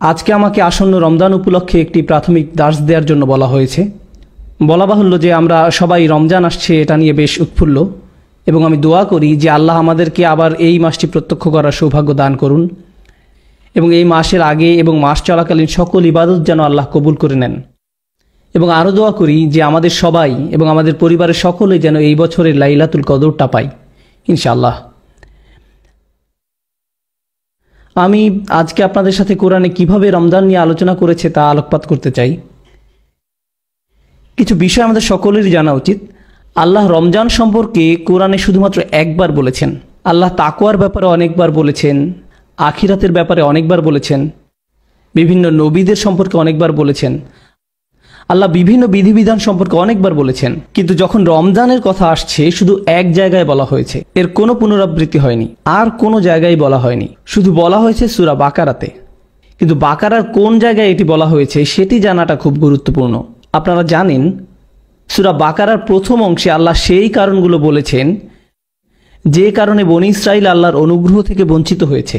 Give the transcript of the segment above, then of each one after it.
আজকে আমাকে আসন্ন রমজান উপলক্ষে একটি প্রাথমিক দার্স দেওয়ার জন্য বলা হয়েছে। বলা বাহুল্য যে আমরা সবাই রমজান আসছে এটা নিয়ে বেশ উৎফুল্ল, এবং আমি দোয়া করি যে আল্লাহ আমাদেরকে আবার এই মাসটি প্রত্যক্ষ করার সৌভাগ্য দান করুন, এবং এই মাসের আগে এবং মাস চলাকালীন সকল ইবাদত যেন আল্লাহ কবুল করে নেন। এবং আরও দোয়া করি যে আমাদের সবাই এবং আমাদের পরিবারের সকলে যেন এই বছরের লাইলাতুল কদরটা পাই ইনশাআল্লাহ। আমি আজকে আপনাদের সাথে কোরআনে কিভাবে রমজান নিয়ে আলোচনা করেছে তা আলোকপাত করতে চাই। কিছু বিষয় আমাদের সকলেরই জানা উচিত। আল্লাহ রমজান সম্পর্কে কোরআনে শুধুমাত্র একবার বলেছেন। আল্লাহ তাকওয়ার ব্যাপারে অনেকবার বলেছেন, আখিরাতের ব্যাপারে অনেকবার বলেছেন, বিভিন্ন নবীদের সম্পর্কে অনেকবার বলেছেন, আল্লাহ বিভিন্ন বিধিবিধান সম্পর্কে অনেকবার বলেছেন। কিন্তু যখন রমজানের কথা আসছে শুধু এক জায়গায় বলা হয়েছে, এর কোনো পুনরাবৃত্তি হয়নি, আর কোনো জায়গায় বলা হয়নি, শুধু বলা হয়েছে সূরা বাকারাতে। কিন্তু বাকারার কোন জায়গায় এটি বলা হয়েছে সেটি জানাটা খুব গুরুত্বপূর্ণ। আপনারা জানেন সূরা বাকারার প্রথম অংশে আল্লাহ সেই কারণগুলো বলেছেন যে কারণে বনী ইসরাইল আল্লাহর অনুগ্রহ থেকে বঞ্চিত হয়েছে,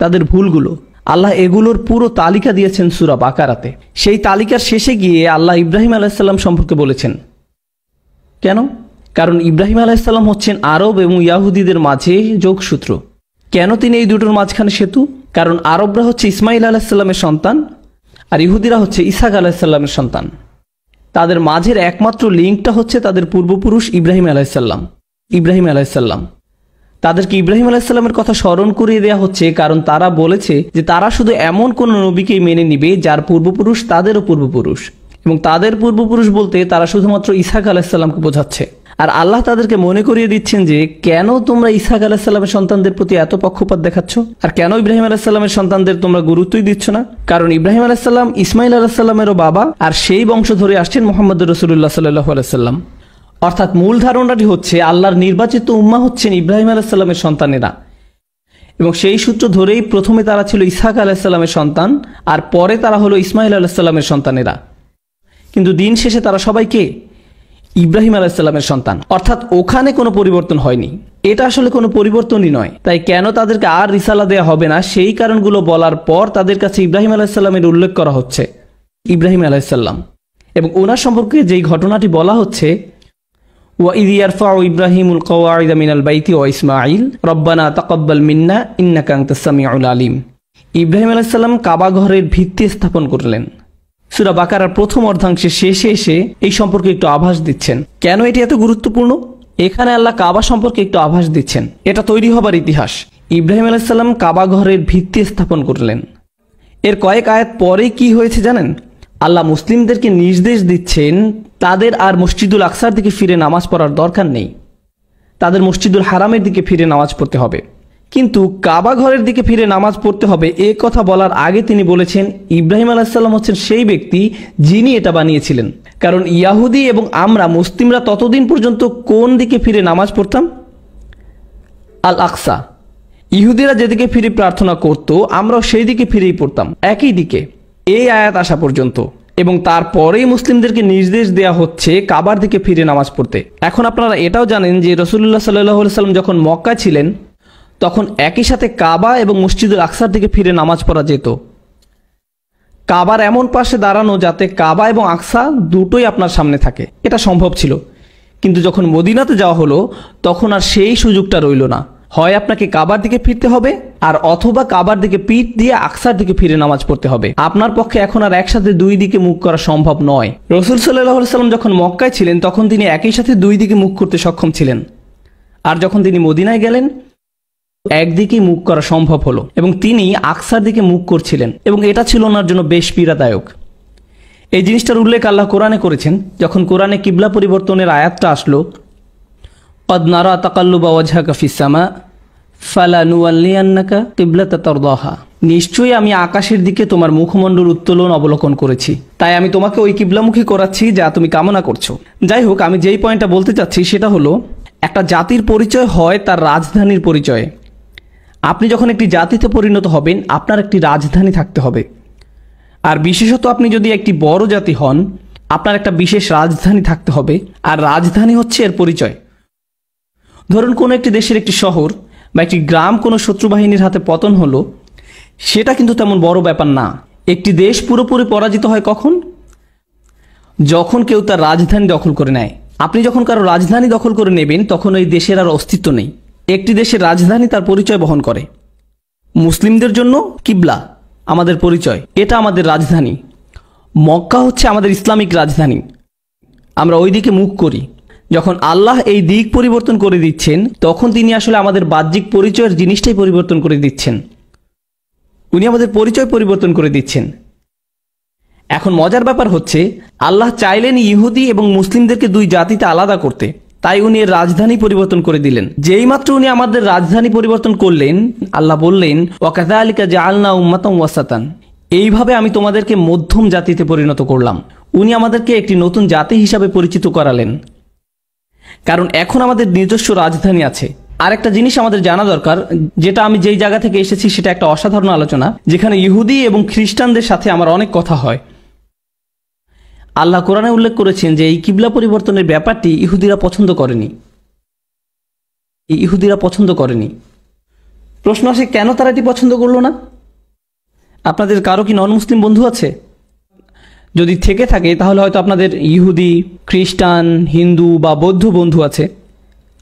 তাদের ভুলগুলো। আল্লাহ এগুলোর পুরো তালিকা দিয়েছেন সূরা বাকারাতে। সেই তালিকার শেষে গিয়ে আল্লাহ ইব্রাহিম আলাইহিসসালাম সম্পর্কে বলেছেন। কেন? কারণ ইব্রাহিম আলাইহিসসালাম হচ্ছেন আরব এবং ইয়াহুদিদের মাঝে যোগসূত্র। কেন তিনি এই দুটোর মাঝখানে সেতু? কারণ আরবরা হচ্ছে ইসমাইল আলাইহিসসালামের সন্তান, আর ইহুদিরা হচ্ছে ইসহাক আলাইহিসসালামের সন্তান। তাদের মাঝের একমাত্র লিঙ্কটা হচ্ছে তাদের পূর্বপুরুষ ইব্রাহিম আলাইহিসসালাম। তাদেরকে ইব্রাহিম আলাইহিসসালামের কথা স্মরণ করিয়ে দেওয়া হচ্ছে, কারণ তারা বলেছে যে তারা শুধু এমন কোন নবীকেই মেনে নিবে যার পূর্বপুরুষ তাদেরও পূর্বপুরুষ, এবং তাদের পূর্বপুরুষ বলতে তারা শুধুমাত্র ইসহাক আলাইহিসসালামকে বোঝাচ্ছে। আর আল্লাহ তাদেরকে মনে করিয়ে দিচ্ছেন যে কেন তোমরা ইসহাক আলাইহিসসালামের সন্তানদের প্রতি এত পক্ষপাত দেখাচ্ছ, আর কেন ইব্রাহিম আলাইহিসসালামের সন্তানদের তোমরা গুরুত্বই দিচ্ছ না। কারণ ইব্রাহিম আলাইহিসসালাম ইসমাইল আলাইহিসসালামেরও বাবা, আর সেই বংশ ধরে আসছেন মুহাম্মদ রাসূলুল্লাহ সাল্লাল্লাহু আলাইহি ওয়াসাল্লাম। অর্থাৎ মূল ধারণাটি হচ্ছে আল্লাহর নির্বাচিত উম্মাহ হচ্ছেন ইব্রাহিম আলাইহিসসালামের সন্তানেরা, এবং সেই সূত্র ধরেই প্রথমে তারা ছিল ইসহাক আলাইহিসসালামের সন্তান, আর পরে তারা হলো ইসমাইল আলাইহিসসালামের সন্তানেরা। কিন্তু দিন শেষে তারা সবাইকে ইব্রাহিম আলাইহিসসালামের সন্তান, অর্থাৎ ওখানে কোনো পরিবর্তন হয়নি। এটা আসলে কোনো পরিবর্তনই নয়। তাই কেন তাদেরকে আর রিসালা দেয়া হবে না সেই কারণগুলো বলার পর তাদের কাছে ইব্রাহিম আলাইহিসসালামের উল্লেখ করা হচ্ছে। ইব্রাহিম আলাইহিসসালাম এবং ওনার সম্পর্কে যেই ঘটনাটি বলা হচ্ছে, وَإِذْ يَرْفَعُ إِبْرَاهِيمُ الْقَوَاعِدَ مِنَ الْبَيْتِ وَإِسْمَاعِيلُ رَبَّنَا تَقَبَّلْ مِنَّا إِنَّكَ أَنْتَ السَّمِيعُ الْعَلِيمُ। ইব্রাহিম আলাইহিস সালাম কাবা ঘরের ভিত্তি স্থাপন করলেন। সূরা বাকারার প্রথম অর্ধাংশে শেষে এসে এই সম্পর্কে একটু আভাস দিচ্ছেন। কেন এটি এত গুরুত্বপূর্ণ? এখানে আল্লাহ কাবা সম্পর্কে একটু আভাস দিচ্ছেন। এটা তৈরি হবার ইতিহাস। ইব্রাহিম আলাইহিস সালাম কাবা ঘরের ভিত্তি স্থাপন করলেন। এর কয়েক আয়াত পরে কি হয়েছে জানেন? আল্লাহ মুসলিমদেরকে নির্দেশ দিচ্ছেন তাদের আর মসজিদুল আকসার দিকে ফিরে নামাজ পড়ার দরকার নেই, তাদের মসজিদুল হারামের দিকে ফিরে নামাজ পড়তে হবে। কিন্তু কাবা ঘরের দিকে ফিরে নামাজ পড়তে হবে এ কথা বলার আগে তিনি বলেছেন ইব্রাহিম আলাইহিস সালাম হচ্ছেন সেই ব্যক্তি যিনি এটা বানিয়েছিলেন। কারণ ইয়াহুদি এবং আমরা মুসলিমরা ততদিন পর্যন্ত কোন দিকে ফিরে নামাজ পড়তাম? আল আকসা। ইহুদিরা যেদিকে ফিরে প্রার্থনা করত আমরাও সেই দিকে ফিরেই পড়তাম, একই দিকে, এই আয়াত আসা পর্যন্ত। এবং তারপরেই মুসলিমদেরকে নির্দেশ দেয়া হচ্ছে কাবার দিকে ফিরে নামাজ পড়তে। এখন আপনারা এটাও জানেন যে রাসূলুল্লাহ সাল্লাল্লাহু আলাইহি ওয়াসাল্লাম যখন মক্কায় ছিলেন তখন একই সাথে কাবা এবং মসজিদুল আকসার দিকে ফিরে নামাজ পড়া যেত। কাবার এমন পাশে দাঁড়ানো যাতে কাবা এবং আকসা দুটোই আপনার সামনে থাকে, এটা সম্ভব ছিল। কিন্তু যখন মদিনাতে যাওয়া হলো তখন আর সেই সুযোগটা রইল না। হয় আপনাকে কাবার দিকে ফিরতে হবে, আর অথবা কাবার দিকে পিঠ দিয়ে আকসার দিকে ফিরে নামাজ পড়তে হবে। আপনার পক্ষে এখন আর একসাথে দুই দিকে মুখ করা সম্ভব নয়। রাসূল সাল্লাল্লাহু আলাইহি ওয়াসাল্লাম যখন মক্কায় ছিলেন তখন তিনি একই সাথে দুই দিকে মুখ করতে সক্ষম ছিলেন, আর যখন তিনি মদিনায় গেলেন একদিকে মুখ করা সম্ভব হলো, এবং তিনি আকসার দিকে মুখ করছিলেন, এবং এটা ছিল ওনার জন্য বেশ পীড়াদায়ক। এই জিনিসটার উল্লেখ আল্লাহ কোরআনে করেছেন। যখন কোরআনে কিবলা পরিবর্তনের আয়াতটা আসলো, قد نرى تقلب وجهك في السماء فلنولينك قبلة ترضاها। নিশ্চয়ই আমি আকাশের দিকে তোমার মুখমণ্ডল উত্তোলন অবলোকন করেছি, তাই আমি তোমাকে ওই কিবলামুখী করাচ্ছি যা তুমি কামনা করছো। যাই হোক, আমি যেই পয়েন্টটা বলতে চাচ্ছি সেটা হলো একটা জাতির পরিচয় হয় তার রাজধানীর পরিচয়ে। আপনি যখন একটি জাতিতে পরিণত হবেন আপনার একটি রাজধানী থাকতে হবে, আর বিশেষত আপনি যদি একটি বড় জাতি হন আপনার একটা বিশেষ রাজধানী থাকতে হবে, আর রাজধানী হচ্ছে এর পরিচয়। ধরুন কোনো একটি দেশের একটি শহর বা একটি গ্রাম কোনো শত্রু বাহিনীর হাতে পতন হলো, সেটা কিন্তু তেমন বড় ব্যাপার না। একটি দেশ পুরোপুরি পরাজিত হয় কখন? যখন কেউ তার রাজধানী দখল করে নেয়। আপনি যখন কারো রাজধানী দখল করে নেবেন তখন ওই দেশের আর অস্তিত্ব নেই। একটি দেশের রাজধানী তার পরিচয় বহন করে। মুসলিমদের জন্য কিবলা আমাদের পরিচয়, এটা আমাদের রাজধানী। মক্কা হচ্ছে আমাদের ইসলামিক রাজধানী, আমরা ওই দিকে মুখ করি। যখন আল্লাহ এই দিক পরিবর্তন করে দিচ্ছেন তখন তিনি আসলে আমাদের বাহ্যিক পরিচয়ের জিনিসটাই পরিবর্তন করে দিচ্ছেন। উনি আমাদের পরিচয় পরিবর্তন করে দিচ্ছেন। এখন মজার ব্যাপার হচ্ছে আল্লাহ চাইলেন ইহুদি এবং মুসলিমদেরকে দুই জাতিতে আলাদা করতে, তাই উনি এর রাজধানী পরিবর্তন করে দিলেন। যেই মাত্র উনি আমাদের রাজধানী পরিবর্তন করলেন আল্লাহ বললেন ওয়াকাযালিকা জাআলনা উম্মাতান ওয়াসাতান, এইভাবে আমি তোমাদেরকে মধ্যম জাতিতে পরিণত করলাম। উনি আমাদেরকে একটি নতুন জাতি হিসাবে পরিচিত করালেন, কারণ এখন আমাদের নিজস্ব রাজধানী আছে। আর একটা জিনিস আমাদের জানা দরকার, যেটা আমি যেই জায়গা থেকে এসেছি সেটা একটা অসাধারণ আলোচনা, যেখানে ইহুদি এবং খ্রিস্টানদের সাথে আমার অনেক কথা হয়। আল্লাহ কোরআনে উল্লেখ করেছেন যে এই কিবলা পরিবর্তনের ব্যাপারটি ইহুদিরা পছন্দ করেনি। প্রশ্ন আসে কেন তারা এটি পছন্দ করলো না? আপনাদের কারো কি নন মুসলিম বন্ধু আছে? যদি থেকে থাকে তাহলে হয়তো আপনাদের ইহুদি, খ্রিস্টান, হিন্দু বা বৌদ্ধ বন্ধু আছে।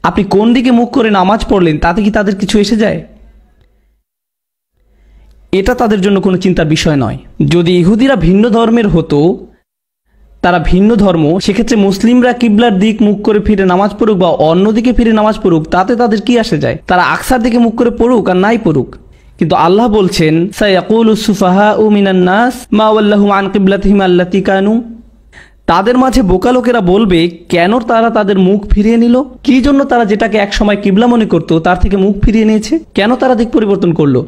আপনি কোন দিকে মুখ করে নামাজ পড়লেন তাতে কি তাদের কিছু এসে যায়? এটা তাদের জন্য কোনো চিন্তার বিষয় নয়। যদি ইহুদিরা ভিন্ন ধর্মের হতো, তারা ভিন্ন ধর্ম, সেক্ষেত্রে মুসলিমরা কিবলার দিক মুখ করে ফিরে নামাজ পড়ুক বা অন্যদিকে ফিরে নামাজ পড়ুক, তাতে তাদের কি আসে যায়? তারা আকসার দিকে মুখ করে পড়ুক আর নাই পড়ুক। কিন্তু আল্লাহ বলছেন সায়াকুলুস সুফাহাউ মিনান নাস মা ওয়াল্লাহুম আন কিবলাতিহিম আল্লাতী কানু, তাদের মাঝে বোকা লোকেরা বলবে কেন তারা তাদের মুখ ফিরিয়ে নিল, কি জন্য তারা যেটাকে একসময় কিবলা মনে করত তার থেকে মুখ ফিরিয়ে নিয়েছে, কেন তারা দিক পরিবর্তন করলো।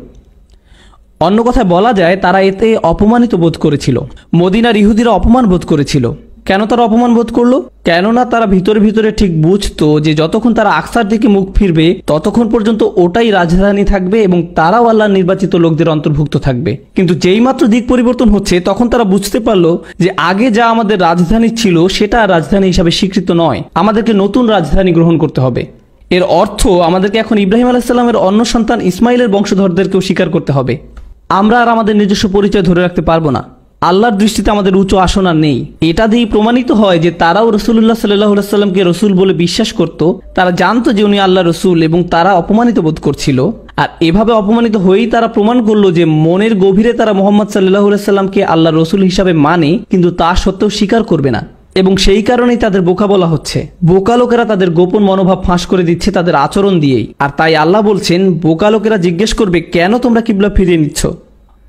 অন্য কথায় বলা যায় তারা এতে অপমানিত বোধ করেছিল। মদিনার ইহুদিরা অপমান বোধ করেছিল। কেন তারা অপমান বোধ করলো? কেননা তারা ভিতরে ভিতরে ঠিক বুঝতো যে যতক্ষণ তারা আকসার দিকে মুখ ফিরবে ততক্ষণ পর্যন্ত ওটাই রাজধানী থাকবে এবং তারাও আল্লাহর নির্বাচিত লোকদের অন্তর্ভুক্ত থাকবে। কিন্তু যেই মাত্র দিক পরিবর্তন হচ্ছে তখন তারা বুঝতে পারলো যে আগে যা আমাদের রাজধানী ছিল সেটা রাজধানী হিসাবে স্বীকৃত নয়, আমাদেরকে নতুন রাজধানী গ্রহণ করতে হবে। এর অর্থ আমাদেরকে এখন ইব্রাহিম আলাইহিস সালামের অন্য সন্তান ইসমাইলের বংশধরদেরকেও স্বীকার করতে হবে। আমরা আর আমাদের নিজস্ব পরিচয় ধরে রাখতে পারবো না। আল্লাহর দৃষ্টিতে আমাদের উচ্চ আসন আর নেই। এটা দিয়ে প্রমাণিত হয় যে তারাও রাসূলুল্লাহ সাল্লাল্লাহু আলাইহি সাল্লামকে রসুল বলে বিশ্বাস করত। তারা জানতো যে উনি আল্লাহ রসুল এবং তারা অপমানিত বোধ করছিল। আর এভাবে অপমানিত হয়েই তারা প্রমাণ করলো যে মনের গভীরে তারা মুহাম্মদ সাল্লাল্লাহু আলাইহি সাল্লামকে আল্লাহ রসুল হিসাবে মানে, কিন্তু তা সত্ত্বেও স্বীকার করবে না। এবং সেই কারণেই তাদের বোকা বলা হচ্ছে। বোকা লোকেরা তাদের গোপন মনোভাব ফাঁস করে দিচ্ছে তাদের আচরণ দিয়েই। আর তাই আল্লাহ বলছেন বোকা লোকেরা জিজ্ঞেস করবে কেন তোমরা কিবলা ফিরিয়ে নিচ্ছ।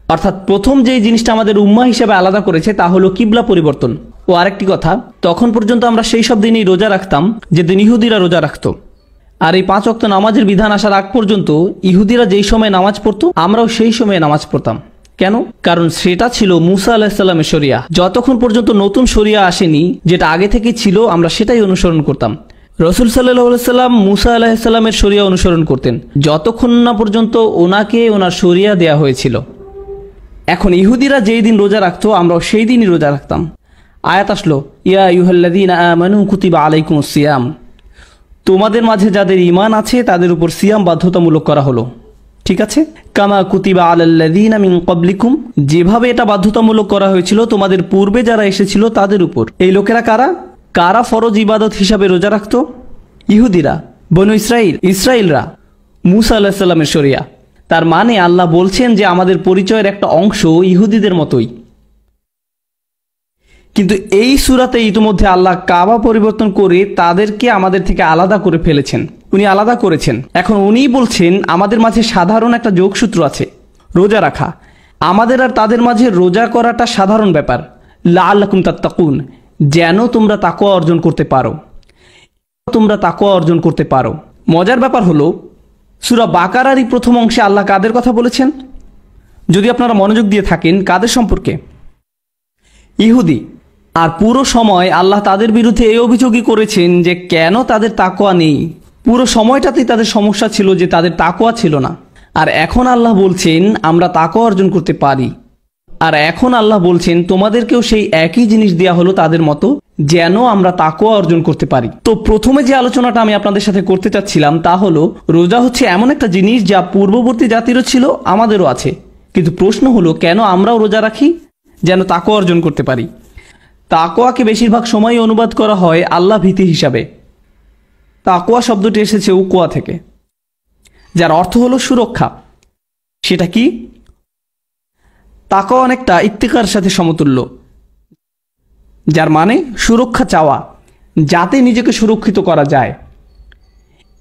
অর্থাৎ প্রথম যেই জিনিসটা আমাদের উম্মাহ হিসেবে আলাদা করেছে তা হলো কিবলা পরিবর্তন। ও আরেকটি কথা, তখন পর্যন্ত আমরা সেই সব দিনই রোজা রাখতাম যেদিন ইহুদিরা রোজা রাখত। আর এই 5 ওয়াক্ত নামাজের বিধান আসার আগ পর্যন্ত ইহুদিরা যেই সময় নামাজ পড়তো আমরাও সেই সময়ে নামাজ পড়তাম। কেন? কারণ সেটা ছিল মুসা আলাইহিস সালামের শরিয়া। যতক্ষণ পর্যন্ত নতুন শরিয়া আসেনি, যেটা আগে থেকেই ছিল, আমরা সেটাই অনুসরণ করতাম। রসুল সাল্লাল্লাহু আলাইহি সাল্লাম মুসা আলাইহিস সালামের শরিয়া অনুসরণ করতেন যতক্ষণ না পর্যন্ত ওনাকে ওনার শরিয়া দেয়া হয়েছিল। এখন ইহুদিরা যেই দিন রোজা রাখতো আমরাও সেই দিনই রোজা রাখতাম। আয়াত আসলো ইয়া আইয়ুহাল্লাযীনা আমানু কুতিবা আলাইকুমুস সিয়াম, তোমাদের মাঝে যাদের ঈমান আছে তাদের উপর সিয়াম বাধ্যতামূলক করা হলো। ঠিক আছে, কামা কুতিবা আলাল্লাযীনা মিন ক্বাবলিকুম, যেভাবে এটা বাধ্যতামূলক করা হয়েছিল তোমাদের পূর্বে যারা এসেছিল তাদের উপর। এই লোকেরা কারা? কারা ফরজ ইবাদত হিসাবে রোজা রাখতো? ইহুদিরা, বনু ইসরাইলরা, মুসা আলাইহিস সালামের শরিয়া। তার মানে আল্লাহ বলছেন যে আমাদের পরিচয়ের একটা অংশ ইহুদিদের মতোই। কিন্তু এই সূরাতে ইতিমধ্যে আল্লাহ কাবা পরিবর্তন করে তাদেরকে আমাদের থেকে আলাদা করে ফেলেছেন। উনি আলাদা করেছেন। এখন উনিই বলছেন আমাদের মাঝে সাধারণ একটা যোগসূত্র আছে, রোজা রাখা। আমাদের আর তাদের মাঝে রোজা করাটা সাধারণ ব্যাপার। লাআল্লাকুম তাত্তাকুন, যেন তোমরা তাকওয়া অর্জন করতে পারো। মজার ব্যাপার হলো সূরা বাকারারই প্রথম অংশে আল্লাহ কাদের কথা বলেছেন? যদি আপনারা মনোযোগ দিয়ে থাকেন, কাদের সম্পর্কে? ইহুদি। আর পুরো সময় আল্লাহ তাদের বিরুদ্ধে এই অভিযোগই করেছেন যে কেন তাদের তাকওয়া নেই। পুরো সময়টাতেই তাদের সমস্যা ছিল যে তাদের তাকওয়া ছিল না। আর এখন আল্লাহ বলছেন আমরা তাকওয়া অর্জন করতে পারি। আর এখন আল্লাহ বলছেন তোমাদেরকেও সেই একই জিনিস দেয়া হলো তাদের মতো, যেন আমরা তাকওয়া অর্জন করতে পারি। তো প্রথমে যে আলোচনাটা আমি আপনাদের সাথে করতে চাচ্ছিলাম তা হলো রোজা হচ্ছে এমন একটা জিনিস যা পূর্ববর্তী জাতিরও ছিল, আমাদেরও আছে। কিন্তু প্রশ্ন হলো, কেন আমরাও রোজা রাখি? যেন তাকওয়া অর্জন করতে পারি। তাকওয়াকে বেশিরভাগ সময়ই অনুবাদ করা হয় আল্লাহ ভীতি হিসাবে। তাকওয়া শব্দটি এসেছে উকওয়া থেকে, যার অর্থ হলো সুরক্ষা। সেটা কি? তাকওয়া অনেকটা ইত্তিকার সাথে সমতুল্য, যার মানে সুরক্ষা চাওয়া, যাতে নিজেকে সুরক্ষিত করা যায়।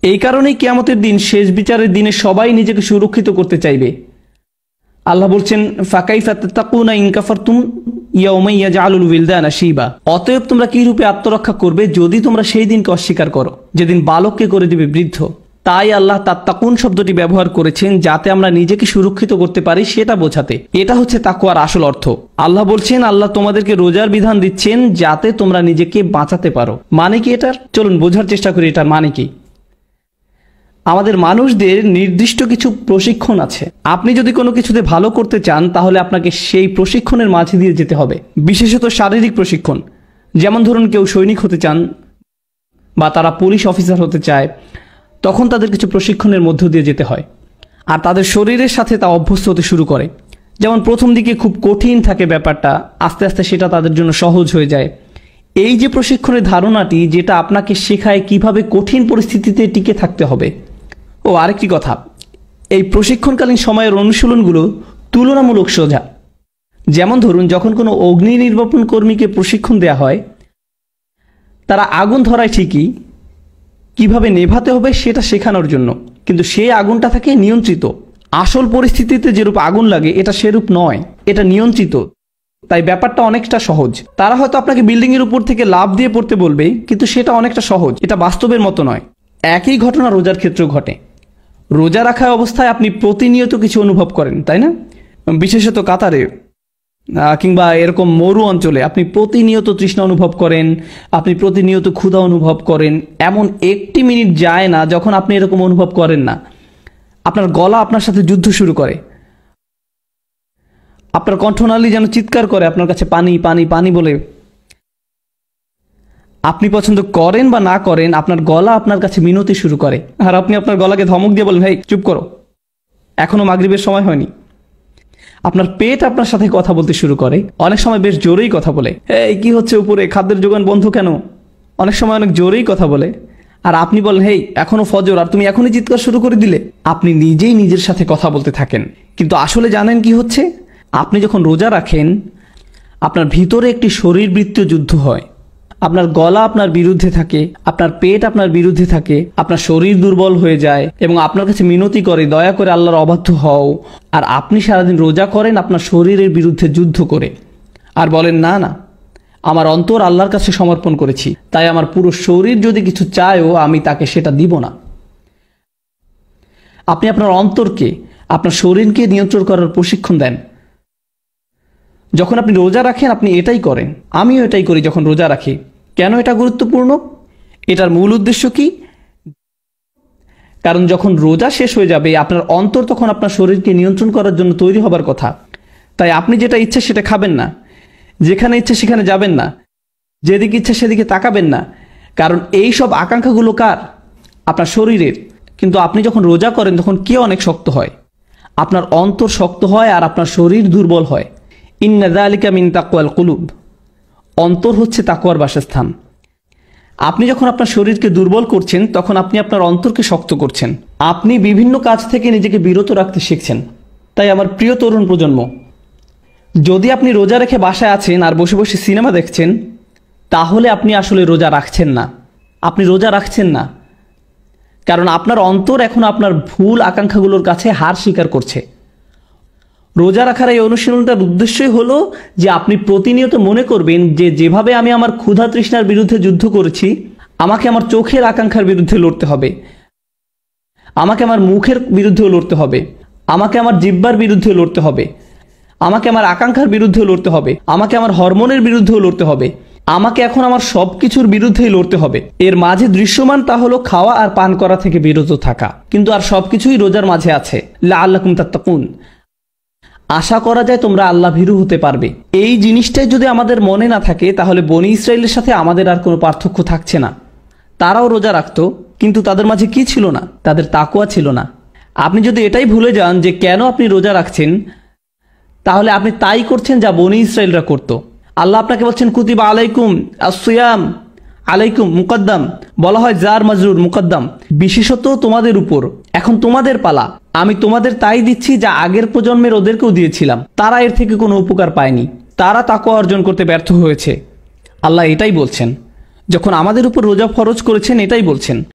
এই কারণেই কিয়ামতের দিন, শেষ বিচারের দিনে সবাই নিজেকে সুরক্ষিত করতে চাইবে। আল্লাহ বলছেন, ফাকাইফা তাত্তাকুনা ইন কাফারতুম ইয়াউমা ইয়াজআলুল উইলদানা শিবা। অতএব তোমরা কি রূপে আত্মরক্ষা করবে যদি তোমরা সেই দিনকে অস্বীকার করো, যেদিন বালককে করে দিবে বৃদ্ধ। তাই আল্লাহ তাত্তাকুন শব্দটি ব্যবহার করেছেন যাতে আমরা নিজেকে সুরক্ষিত করতে পারি, সেটা বোঝাতে। এটা হচ্ছে তাকওয়ার আসল অর্থ। আল্লাহ বলছেন, আল্লাহ তোমাদেরকে রোজার বিধান দিচ্ছেন যাতে তোমরা নিজেকে বাঁচাতে পারো। মানে কি এটার? চলুন বোঝার চেষ্টা করি এটার মানে কি। আমাদের মানুষদের নির্দিষ্ট কিছু প্রশিক্ষণ আছে। আপনি যদি কোনো কিছুতে ভালো করতে চান, তাহলে আপনাকে সেই প্রশিক্ষণের মাঝে দিয়ে যেতে হবে। বিশেষত শারীরিক প্রশিক্ষণ। যেমন ধরুন, কেউ সৈনিক হতে চান বা তারা পুলিশ অফিসার হতে চায়, তখন তাদের কিছু প্রশিক্ষণের মধ্য দিয়ে যেতে হয়, আর তাদের শরীরের সাথে তা অভ্যস্ত হতে শুরু করে। যেমন প্রথম দিকে খুব কঠিন থাকে ব্যাপারটা, আস্তে আস্তে সেটা তাদের জন্য সহজ হয়ে যায়। এই যে প্রশিক্ষণের ধারণাটি, যেটা আপনাকে শেখায় কিভাবে কঠিন পরিস্থিতিতে টিকে থাকতে হবে। ও আরেকটি কথা, এই প্রশিক্ষণকালীন সময়ের অনুশীলনগুলো তুলনামূলক সোজা। যেমন ধরুন, যখন কোনো অগ্নি নির্বাপন কর্মীকে প্রশিক্ষণ দেওয়া হয়, তারা আগুন ধরায় ঠিকই, কিভাবে নেভাতে হবে সেটা শেখানোর জন্য, কিন্তু সেই আগুনটা থাকে নিয়ন্ত্রিত। আসল পরিস্থিতিতে যেরূপ আগুন লাগে, এটা সেরূপ নয়, এটা নিয়ন্ত্রিত। তাই ব্যাপারটা অনেকটা সহজ। তারা হয়তো আপনাকে বিল্ডিংয়ের উপর থেকে লাফ দিয়ে পড়তে বলবে, কিন্তু সেটা অনেকটা সহজ, এটা বাস্তবের মতো নয়। একই ঘটনা রোজার ক্ষেত্রেও ঘটে। রোজা রাখা অবস্থায় আপনি প্রতিনিয়ত কিছু অনুভব করেন, তাই না? বিশেষত কাতারে কিংবা এরকম মরু অঞ্চলে আপনি প্রতিনিয়ত তৃষ্ণা অনুভব করেন, আপনি প্রতিনিয়ত ক্ষুধা অনুভব করেন। এমন একটি মিনিট যায় না যখন আপনি এরকম অনুভব করেন না। আপনার গলা আপনার সাথে যুদ্ধ শুরু করে, আপনার কণ্ঠনালী যেন চিৎকার করে আপনার কাছে পানি পানি পানি বলে। আপনি পছন্দ করেন বা না করেন, আপনার গলা আপনার কাছে মিনতি শুরু করে, আর আপনি আপনার গলাকে ধমক দিয়ে বলেন, হেই চুপ করো, এখনো মাগরিবের সময় হয়নি। আপনার পেট আপনার সাথে কথা বলতে শুরু করে, অনেক সময় বেশ জোরেই কথা বলে, এই কি হচ্ছে উপরে, খাদ্যের যোগান বন্ধ কেন? অনেক সময় অনেক জোরেই কথা বলে, আর আপনি বলেন, হেই এখনো ফজর, আর তুমি এখনই চিৎকার শুরু করে দিলে। আপনি নিজেই নিজের সাথে কথা বলতে থাকেন। কিন্তু আসলে জানেন কি হচ্ছে? আপনি যখন রোজা রাখেন, আপনার ভিতরে একটি শরীরবৃত্তীয় যুদ্ধ হয়। আপনার গলা আপনার বিরুদ্ধে থাকে, আপনার পেট আপনার বিরুদ্ধে থাকে, আপনার শরীর দুর্বল হয়ে যায় এবং আপনার কাছে মিনতি করে, দয়া করে আল্লাহর অবাধ্য হও। আর আপনি সারাদিন রোজা করেন আপনার শরীরের বিরুদ্ধে যুদ্ধ করে, আর বলেন, না না, আমার অন্তর আল্লাহর কাছে সমর্পণ করেছি, তাই আমার পুরো শরীর যদি কিছু চায়ও আমি তাকে সেটা দিব না। আপনি আপনার অন্তরকে, আপনার শরীরকে নিয়ন্ত্রণ করার প্রশিক্ষণ দেন। যখন আপনি রোজা রাখেন আপনি এটাই করেন। আমিও এটাই করি যখন রোজা রাখি। কেন এটা গুরুত্বপূর্ণ? এটার মূল উদ্দেশ্য কি? কারণ যখন রোজা শেষ হয়ে যাবে, আপনার অন্তর তখন আপনার শরীরকে নিয়ন্ত্রণ করার জন্য তৈরি হবার কথা। তাই আপনি যেটা ইচ্ছে সেটা খাবেন না, যেখানে ইচ্ছে সেখানে যাবেন না, যেদিকে ইচ্ছে সেদিকে তাকাবেন না। কারণ এই সব আকাঙ্ক্ষাগুলো কার? আপনার শরীরের। কিন্তু আপনি যখন রোজা করেন তখন কে অনেক শক্ত হয়? আপনার অন্তর শক্ত হয় আর আপনার শরীর দুর্বল হয়। ইন্না যালিকা মিন তাকওয়াল কুলুব। অন্তর হচ্ছে তাকওয়ার বাসস্থান। আপনি যখন আপনার শরীরকে দুর্বল করছেন, তখন আপনি আপনার অন্তরকে শক্ত করছেন। আপনি বিভিন্ন কাজ থেকে নিজেকে বিরত রাখতে শিখছেন। তাই আমার প্রিয় তরুণ প্রজন্ম, যদি আপনি রোজা রেখে বাসায় আছেন আর বসে বসে সিনেমা দেখছেন, তাহলে আপনি আসলে রোজা রাখছেন না। আপনি রোজা রাখছেন না, কারণ আপনার অন্তর এখন আপনার ভুল আকাঙ্ক্ষাগুলোর কাছে হার স্বীকার করছে। রোজা রাখার এই অনুশীলনটার উদ্দেশ্যই হলো যে আপনি প্রতিনিয়ত মনে করবেন যে যেভাবে আমি আমার ক্ষুধা তৃষ্ণার বিরুদ্ধে যুদ্ধ করেছি, আমাকে আমার চোখের আকাঙ্ক্ষার বিরুদ্ধে লড়তে হবে, আমাকে আমার মুখের বিরুদ্ধেও লড়তে হবে, আমাকে আমার জিহ্বার বিরুদ্ধে লড়তে হবে, আমাকে আমার আকাঙ্ক্ষার বিরুদ্ধে লড়তে হবে, আমাকে আমার হরমোনের বিরুদ্ধেও লড়তে হবে, আমাকে এখন আমার সব কিছুর বিরুদ্ধেই লড়তে হবে। এর মাঝে দৃশ্যমান তা হলো খাওয়া আর পান করা থেকে বিরত থাকা। কিন্তু আর সবকিছুই রোজার মাঝে আছে। লাআল্লাকুম তাত্তাকুন। আশা করা যায় তোমরা আল্লাহ ভীরু হতে পারবে। এই জিনিসটাই যদি আমাদের মনে না থাকে, তাহলে বনি ইসরায়েলের সাথে আমাদের আর কোনো পার্থক্য থাকছে না। তারাও রোজা রাখতো, কিন্তু তাদের মাঝে কি ছিল না? তাদের তাকওয়া ছিল না। আপনি যদি এটাই ভুলে যান যে কেন আপনি রোজা রাখছেন, তাহলে আপনি তাই করছেন যা বনি ইসরায়েলরা করত। আল্লাহ আপনাকে বলছেন কুতিবা আলাইকুম আসিয়াম, আলাইকুম মুকদ্দাম, বলা হয় জার মাজরুর মুকদ্দাম, বিশেষত তোমাদের উপর, এখন তোমাদের পালা। আমি তোমাদের তাই দিচ্ছি যা আগের প্রজন্মের ওদেরকেও দিয়েছিলাম, তারা এর থেকে কোনো উপকার পায়নি, তারা তাকওয়া অর্জন করতে ব্যর্থ হয়েছে। আল্লাহ এটাই বলছেন, যখন আমাদের উপর রোজা ফরজ করেছেন এটাই বলছেন।